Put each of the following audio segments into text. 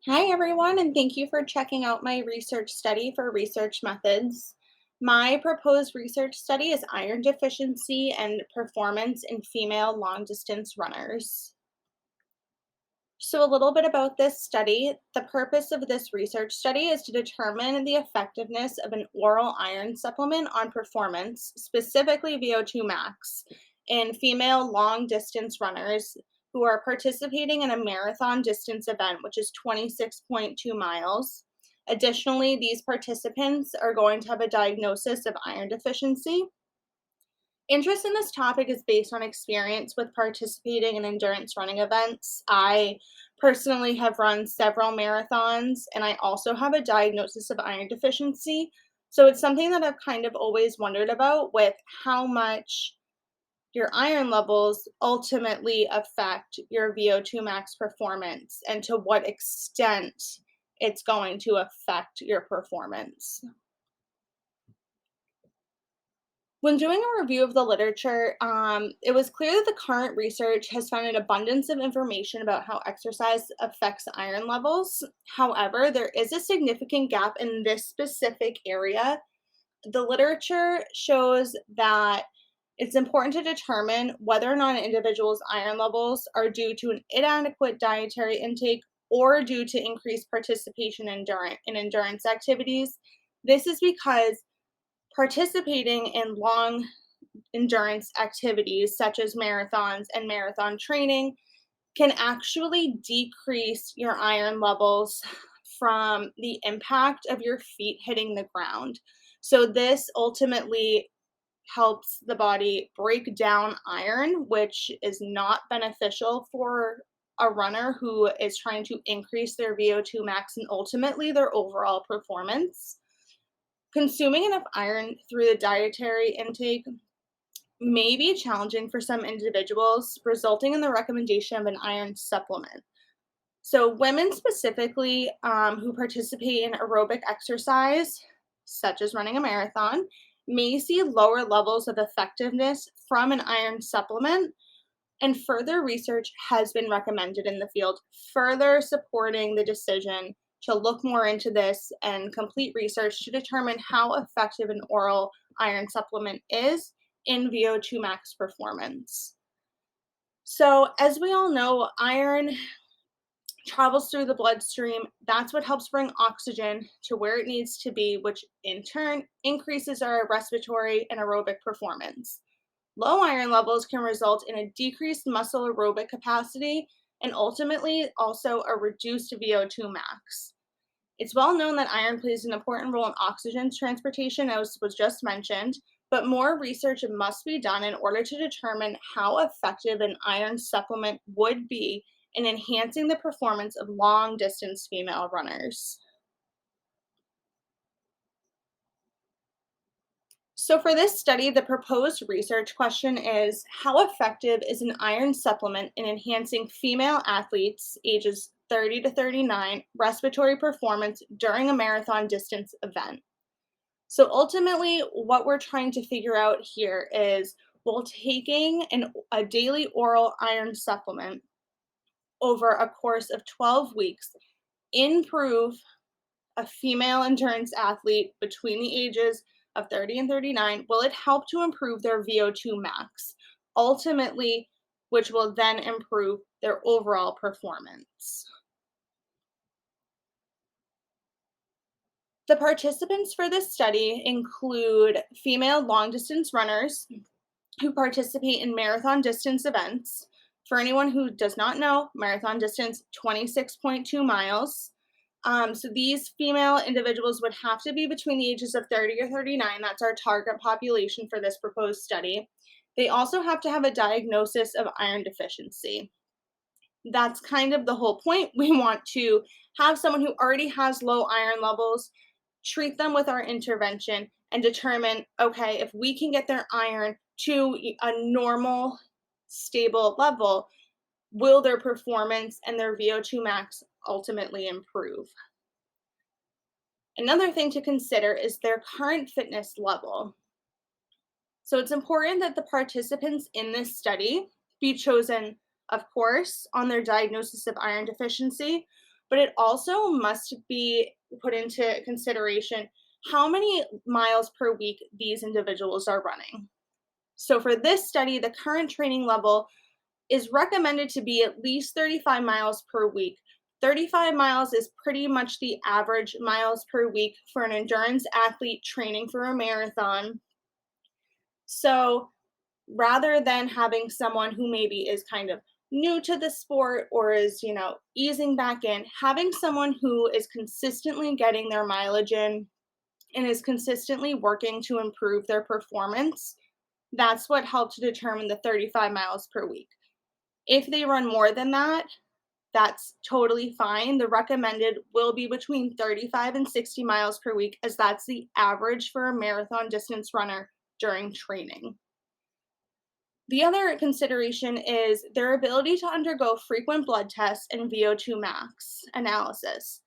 Hi, everyone, and thank you for checking out my research study for research methods. My proposed research study is iron deficiency and performance in female long distance runners. So, a little bit about this study. The purpose of this research study is to determine the effectiveness of an oral iron supplement on performance, specifically VO2 max, in female long distance runners who are participating in a marathon distance event, which is 26.2 miles. Additionally, these participants are going to have a diagnosis of iron deficiency. Interest in this topic is based on experience with participating in endurance running events. I personally have run several marathons, and I also have a diagnosis of iron deficiency. So it's something that I've kind of always wondered about with how much your iron levels ultimately affect your VO2 max performance and to what extent it's going to affect your performance. When doing a review of the literature, it was clear that the current research has found an abundance of information about how exercise affects iron levels. However, there is a significant gap in this specific area. The literature shows that it's important to determine whether or not an individual's iron levels are due to an inadequate dietary intake or due to increased participation in endurance activities. This is because participating in long endurance activities such as marathons and marathon training can actually decrease your iron levels from the impact of your feet hitting the ground. So, this ultimately helps the body break down iron, which is not beneficial for a runner who is trying to increase their VO2 max and ultimately their overall performance. Consuming enough iron through the dietary intake may be challenging for some individuals, resulting in the recommendation of an iron supplement. So, women specifically who participate in aerobic exercise, such as running a marathon, may see lower levels of effectiveness from an iron supplement, and further research has been recommended in the field, further supporting the decision to look more into this and complete research to determine how effective an oral iron supplement is in VO2 max performance. So, as we all know, iron travels through the bloodstream. That's what helps bring oxygen to where it needs to be, which in turn increases our respiratory and aerobic performance. Low iron levels can result in a decreased muscle aerobic capacity and ultimately also a reduced VO2 max. It's well known that iron plays an important role in oxygen transportation, as was just mentioned, but more research must be done in order to determine how effective an iron supplement would be in enhancing the performance of long distance female runners. So, for this study, the proposed research question is: how effective is an iron supplement in enhancing female athletes ages 30 to 39 respiratory performance during a marathon distance event? So, ultimately, what we're trying to figure out here is, will taking a daily oral iron supplement over a course of 12 weeks improve a female endurance athlete between the ages of 30 and 39? Will it help to improve their VO2 max? Ultimately, which will then improve their overall performance. The participants for this study include female long distance runners who participate in marathon distance events. For anyone who does not know, marathon distance 26.2 miles. So these female individuals would have to be between the ages of 30 or 39. That's our target population for this proposed study. They also have to have a diagnosis of iron deficiency. That's kind of the whole point. We want to have someone who already has low iron levels, treat them with our intervention, and determine, okay, if we can get their iron to a normal, stable level, will their performance and their VO2 max ultimately improve? Another thing to consider is their current fitness level. So it's important that the participants in this study be chosen, of course, on their diagnosis of iron deficiency, but it also must be put into consideration how many miles per week these individuals are running. So for this study, the current training level is recommended to be at least 35 miles per week. 35 miles is pretty much the average miles per week for an endurance athlete training for a marathon. So rather than having someone who maybe is kind of new to the sport or is, easing back in, having someone who is consistently getting their mileage in and is consistently working to improve their performance, that's what helped to determine the 35 miles per week. If they run more than that, that's totally fine. The recommended will be between 35 and 60 miles per week, as that's the average for a marathon distance runner during training. The other consideration is their ability to undergo frequent blood tests and VO2 max analysis.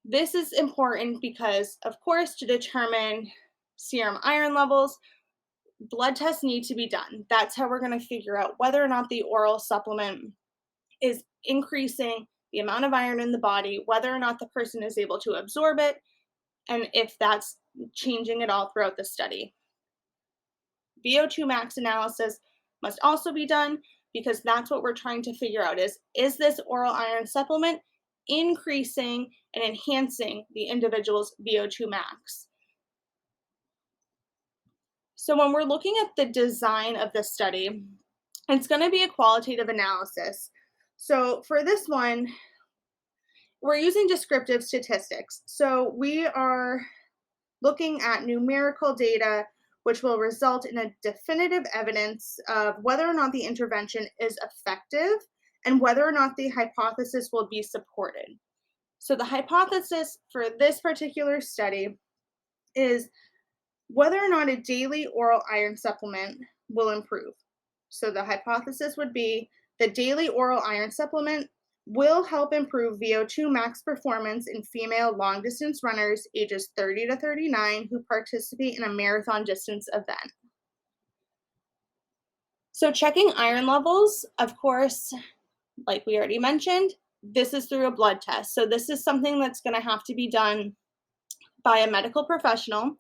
This is important because, of course, to determine serum iron levels, blood tests need to be done. That's how we're going to figure out whether or not the oral supplement is increasing the amount of iron in the body, whether or not the person is able to absorb it, and if that's changing at all throughout the study. VO2 max analysis must also be done because that's what we're trying to figure out is this oral iron supplement increasing and enhancing the individual's VO2 max? So when we're looking at the design of the study, it's going to be a qualitative analysis. So for this one, we're using descriptive statistics. So we are looking at numerical data, which will result in a definitive evidence of whether or not the intervention is effective and whether or not the hypothesis will be supported. So the hypothesis for this particular study is whether or not a daily oral iron supplement will improve. So the hypothesis would be the daily oral iron supplement will help improve VO2 max performance in female long distance runners ages 30 to 39 who participate in a marathon distance event. So checking iron levels, of course, like we already mentioned, this is through a blood test. So this is something that's going to have to be done by a medical professional.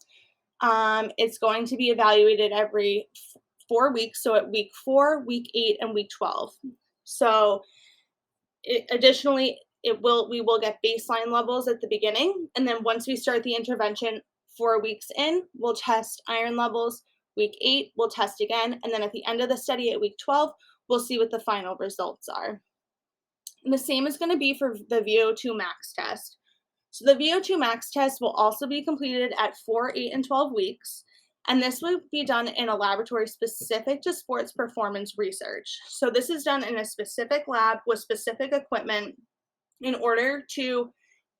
It's going to be evaluated every 4 weeks. So at week 4, week 8, and week 12. So additionally, we will get baseline levels at the beginning, and then once we start the intervention 4 weeks in, we'll test iron levels. Week 8, we'll test again, and then at the end of the study at week 12, we'll see what the final results are. And the same is going to be for the VO2 max test. So the VO2 max test will also be completed at 4, 8, and 12 weeks. And this will be done in a laboratory specific to sports performance research. So this is done in a specific lab with specific equipment in order to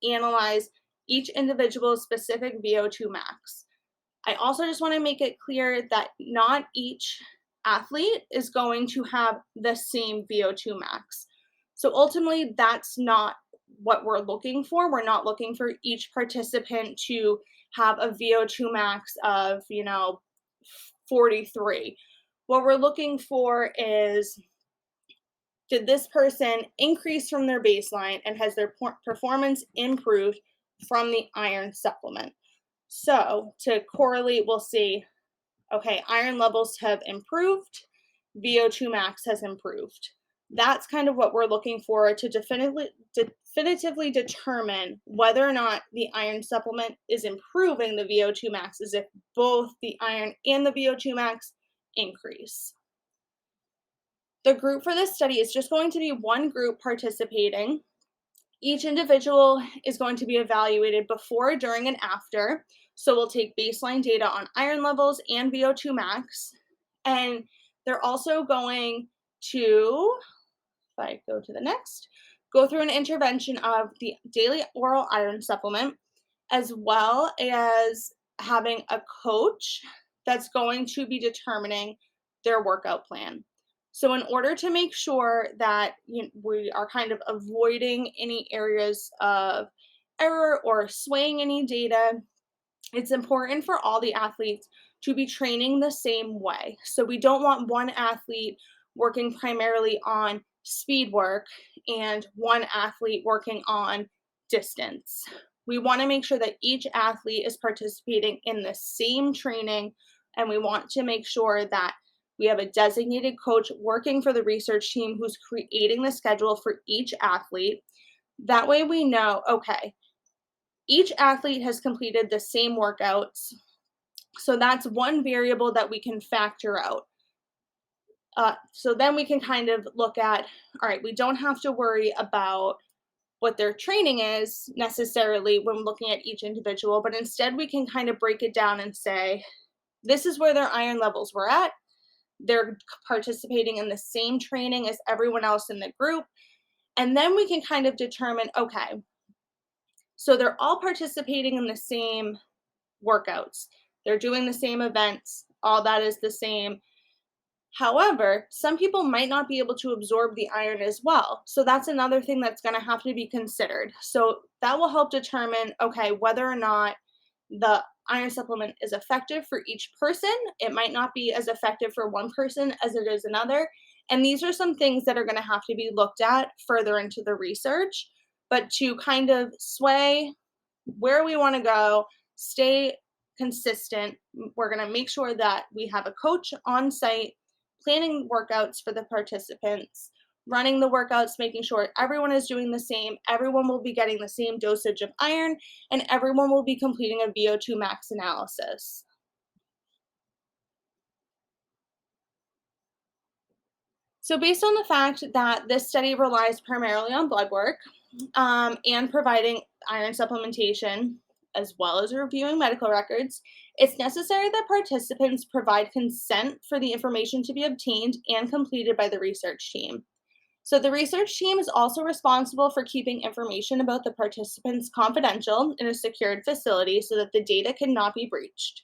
analyze each individual's specific VO2 max. I also just want to make it clear that not each athlete is going to have the same VO2 max. So ultimately, that's not what we're looking for. We're not looking for each participant to have a VO2 max of, 43. What we're looking for is, did this person increase from their baseline and has their performance improved from the iron supplement? So to correlate, we'll see, okay, iron levels have improved, VO2 max has improved. That's kind of what we're looking for to definitively determine whether or not the iron supplement is improving the VO2 max, as if both the iron and the VO2 max increase. The group for this study is just going to be one group participating. Each individual is going to be evaluated before, during, and after. So we'll take baseline data on iron levels and VO2 max. And they're also going to, if I go to the next, go through an intervention of the daily oral iron supplement, as well as having a coach that's going to be determining their workout plan. So in order to make sure that we are kind of avoiding any areas of error or swaying any data, it's important for all the athletes to be training the same way. So we don't want one athlete working primarily on speed work and one athlete working on distance. We want to make sure that each athlete is participating in the same training, and we want to make sure that we have a designated coach working for the research team who's creating the schedule for each athlete. That way, we know, okay, each athlete has completed the same workouts. So that's one variable that we can factor out. So then we can kind of look at, all right, we don't have to worry about what their training is necessarily when looking at each individual, but instead we can kind of break it down and say, this is where their iron levels were at. They're participating in the same training as everyone else in the group. And then we can kind of determine, okay, so they're all participating in the same workouts. They're doing the same events. All that is the same. However, some people might not be able to absorb the iron as well. So that's another thing that's going to have to be considered. So that will help determine, okay, whether or not the iron supplement is effective for each person. It might not be as effective for one person as it is another. And these are some things that are going to have to be looked at further into the research. But to kind of sway where we want to go, stay consistent, we're going to make sure that we have a coach on site planning workouts for the participants, running the workouts, making sure everyone is doing the same, everyone will be getting the same dosage of iron, and everyone will be completing a VO2 max analysis. So, based on the fact that this study relies primarily on blood work and providing iron supplementation, as well as reviewing medical records, it's necessary that participants provide consent for the information to be obtained and completed by the research team. So, the research team is also responsible for keeping information about the participants confidential in a secured facility so that the data cannot be breached.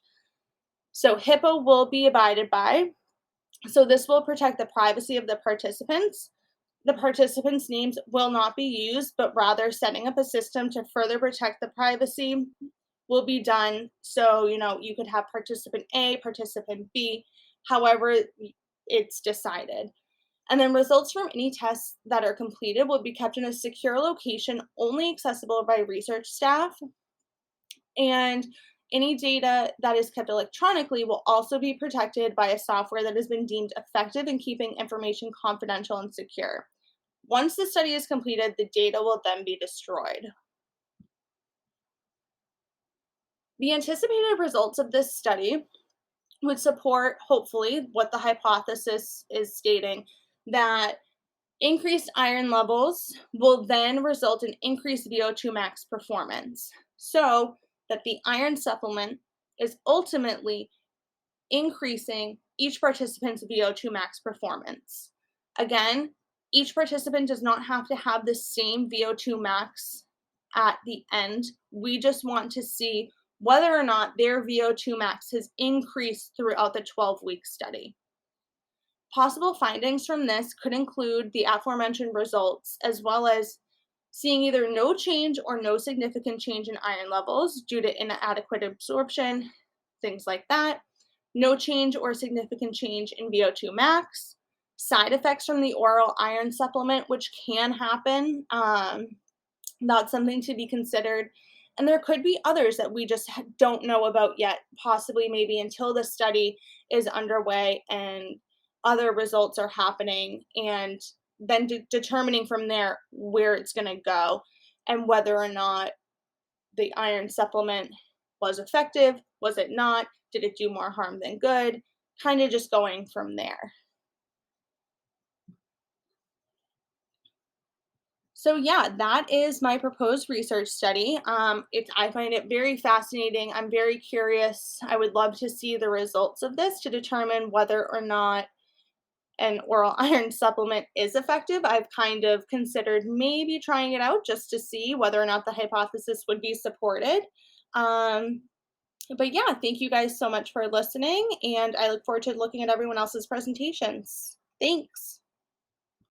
So, HIPAA will be abided by. So, this will protect the privacy of the participants. The participants' names will not be used, but rather setting up a system to further protect the privacy will be done. So, you could have participant A, participant B, however it's decided. And then results from any tests that are completed will be kept in a secure location only accessible by research staff. And any data that is kept electronically will also be protected by a software that has been deemed effective in keeping information confidential and secure. Once the study is completed, the data will then be destroyed. The anticipated results of this study would support, hopefully, what the hypothesis is stating, that increased iron levels will then result in increased VO2 max performance. So that the iron supplement is ultimately increasing each participant's VO2 max performance. Again, each participant does not have to have the same VO2 max at the end. We just want to see whether or not their VO2 max has increased throughout the 12-week study. Possible findings from this could include the aforementioned results, as well as seeing either no change or no significant change in iron levels due to inadequate absorption, things like that, no change or significant change in VO2 max, side effects from the oral iron supplement, which can happen. That's something to be considered. And there could be others that we just don't know about yet, possibly maybe until the study is underway and other results are happening, and then determining from there where it's going to go and whether or not the iron supplement was effective, was it not, did it do more harm than good, kind of just going from there. So yeah, that is my proposed research study. I find it very fascinating. I'm very curious. I would love to see the results of this to determine whether or not an oral iron supplement is effective. I've kind of considered maybe trying it out just to see whether or not the hypothesis would be supported. Um, but yeah, thank you guys so much for listening, and I look forward to looking at everyone else's presentations. Thanks.